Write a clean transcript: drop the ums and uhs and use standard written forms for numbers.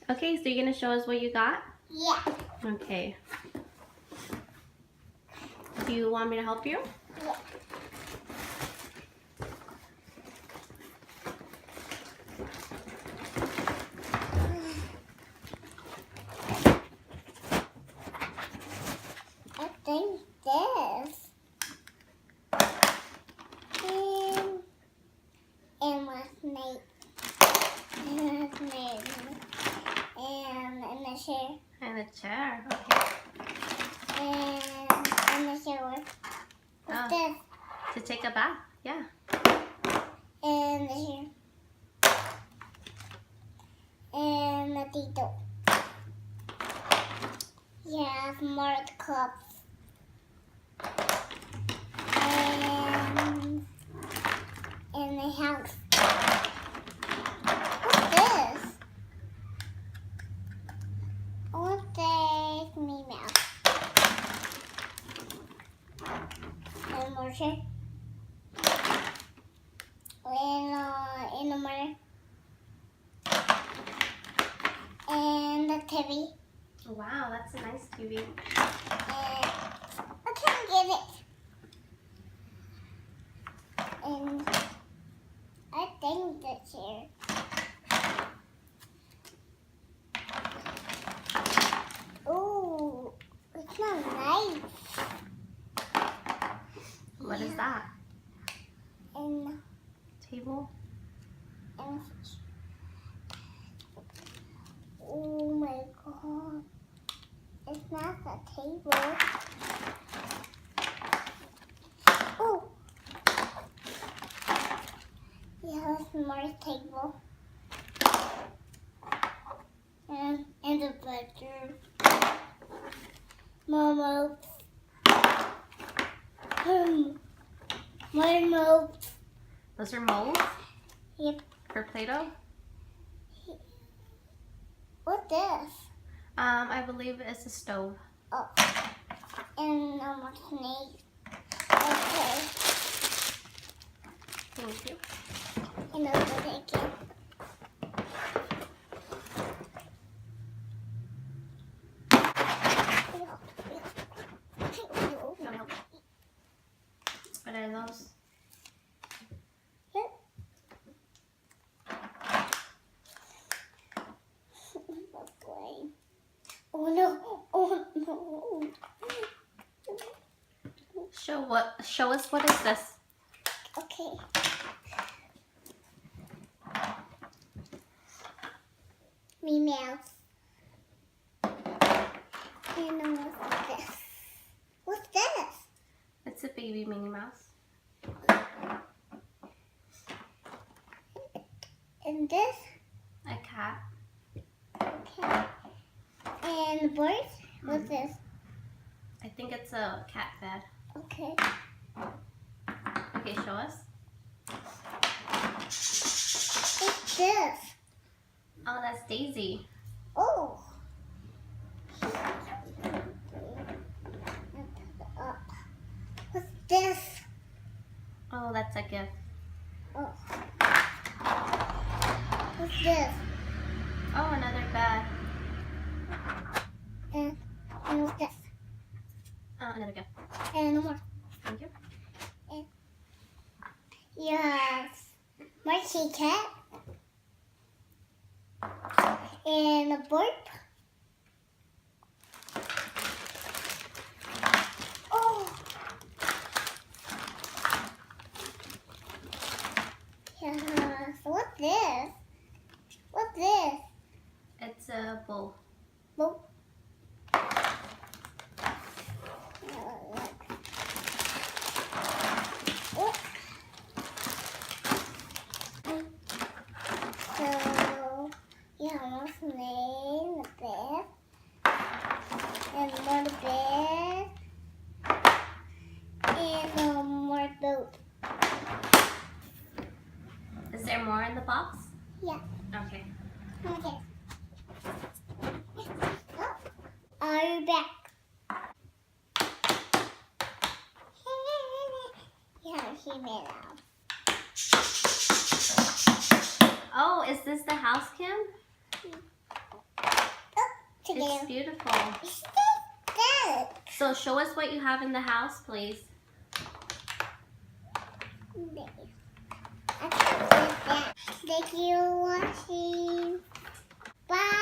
Okay, so you're gonna show us what you got? Yeah. Okay. Do you want me to help you? Yeah. I think this. And what's made. And what's made. And a chair. And a chair. Okay. And a shower. What's this? To take a bath. Yeah. And a chair. And a tito. Yeah, more cups. And a house. What's this? What's this? Me Mouse. And more chair. And a mother. And a TV. Wow, that's a nice TV. And I can't get it. And I think that's here. Ooh, it's not nice. What is that? And Table? oh my god. It's not a table. Oh. Yeah, it's more table. And the bedroom. More molds. Those are molds? Yep. For Play-Doh? What's this? I believe it's a stove. Oh. And no more snakes. Okay. Thank you. And over there again. What are those? Oh no! Oh no! Show us what is this? Okay. Me Mouse. And then what's this? What's this? It's a baby Minnie Mouse. And this? A cat. Okay. And the bird? What's this? I think it's a cat bed. Okay. Okay, show us. What's this? Oh, that's Daisy. Oh. What's this? Oh, that's a gift. Oh. What's this? Oh, another bed. And what's this? Oh, another gift. And no more. Thank you. Yes. My kitty cat. And a bird. Oh. Yes. What's this? What's this? It's a bowl. Boat. So, yeah, what's the name? The bed. And more bed. And more boat. Is there more in the box? Yeah. Okay. Okay. Oh, are you back? Yeah, he made out. Oh, is this the house, Kim? It's beautiful. It's good. So show us what you have in the house, please. I can put that. Thank you for watching. Bye.